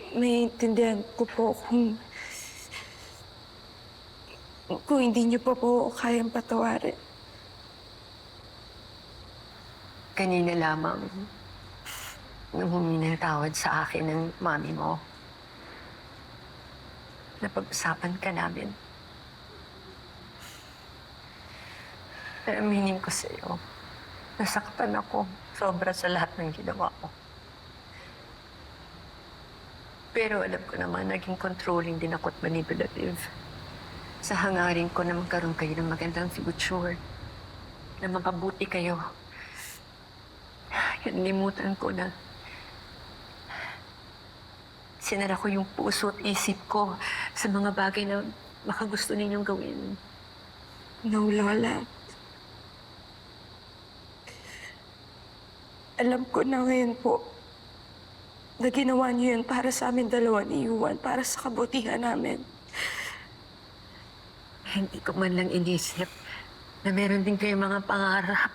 Naiintindihan ko po kung hindi niyo pa po kayang patawarin. Kanina lamang, nung humingi ng tawad sa akin ng mami mo, napag-usapan ka namin. Pero aminin ko sa'yo, nasaktan ako sobra sa lahat ng ginawa ko. Pero alam ko naman, naging controlling din ako at manipulative. Sa hangarin ko na magkaroon kayo ng magandang future, na mapabuti kayo. Limutan ko na sinara ko yung puso at isip ko sa mga bagay na baka gusto ninyong gawin. No, Lola. Alam ko na ngayon po na ginawa niyo yun para sa amin dalawa ni Yuan, para sa kabutihan namin. Hindi ko man lang inisip na meron din kayong mga pangarap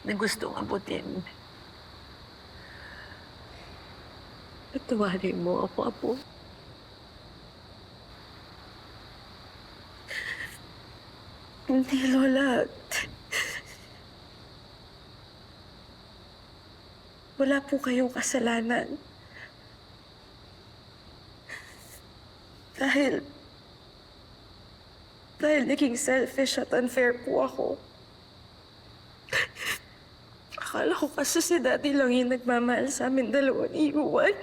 na gustong abutin. Patawarin mo ako, Apo. Hindi, Lola. Wala po kayong kasalanan. Dahil naging selfish at unfair po ako. Akala ko kasi si Daddy lang yung nagmamahal sa amin dalawa ni Yuan.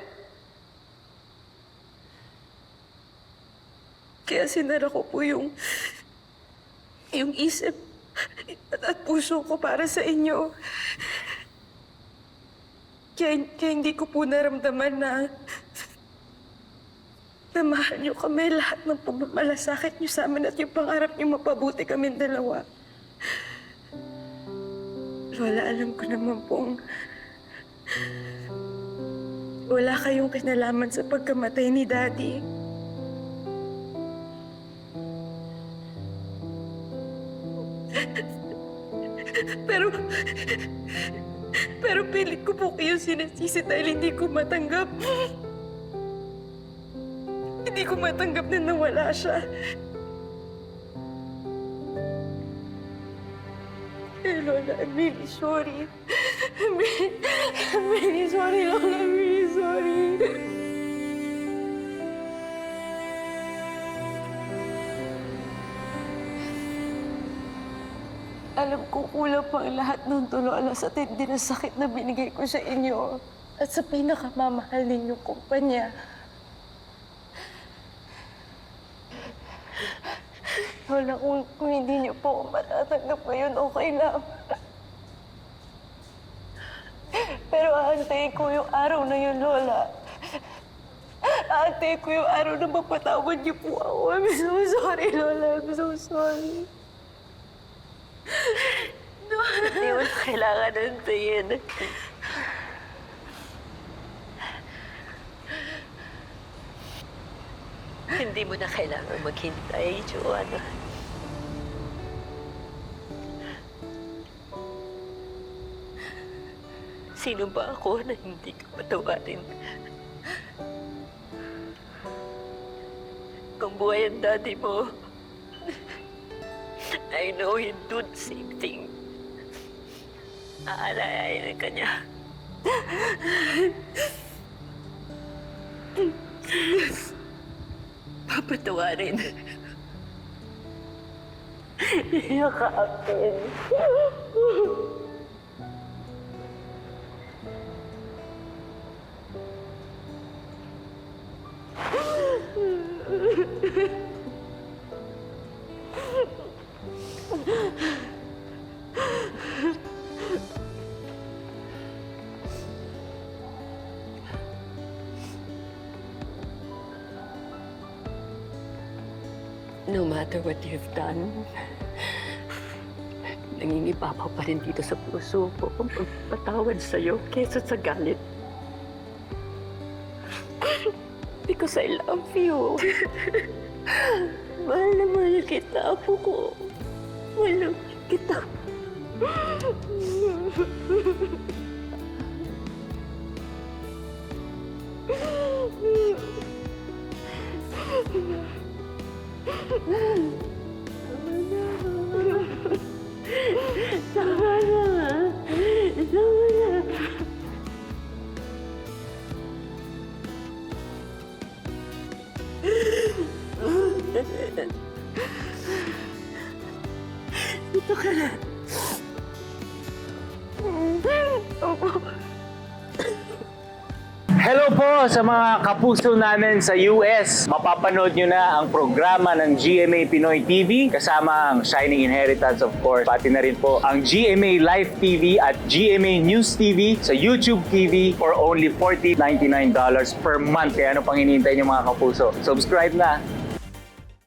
Kaya sinara ko po yung isip at puso ko para sa inyo. Kaya hindi ko po naramdaman na mahal niyo kami, lahat ng pagmamalasakit niyo sa amin at yung pangarap niyo mapabuti kaming dalawa. Lola, alam ko naman pong wala kayong kinalaman sa pagkamatay ni Daddy. Pero pilit ko po kayo sinasisi dahil hindi ko matanggap. Hindi ko matanggap na nawala siya. Lola, I'm really sorry. I'm really sorry, Lola. I'm really sorry. Alam ko kulang pa ang lahat ng Lola sa tindi na sakit na binigay ko sa inyo at sa pinakamamahal ninyong kumpanya. Lola, kung hindi niyo po ako matatanggap ngayon, okay lang. Pero aantayin ko yung araw na yun, Lola. Aantayin ko yung araw na mapatawad niyo po ako. I'm so sorry, Lola. I'm so sorry. Hindi mo na kailangan antayin. Hindi mo na kailangan maghintay, Joanna. Sino ba ako na hindi ka patawarin? Kung buhay ang daddy mo, I know he'd do the same thing. Aalayain ka niya. Papatawarin. Yakapin. No matter what you've done, nangingibabaw pa rin dito sa puso ko ang pagpatawad sa'yo kesa sa galit. Because I love you. Mahal na mahal kita, apo ko. Mahal na kita. Dito ka na. Opo. Hello po sa mga kapuso namin sa US. Mapapanood nyo na ang programa ng GMA Pinoy TV kasama ang Shining Inheritance of course. Pati na rin po ang GMA Live TV at GMA News TV sa YouTube TV for only $40.99 per month. Kaya ano pang hinihintay nyo mga kapuso? Subscribe na!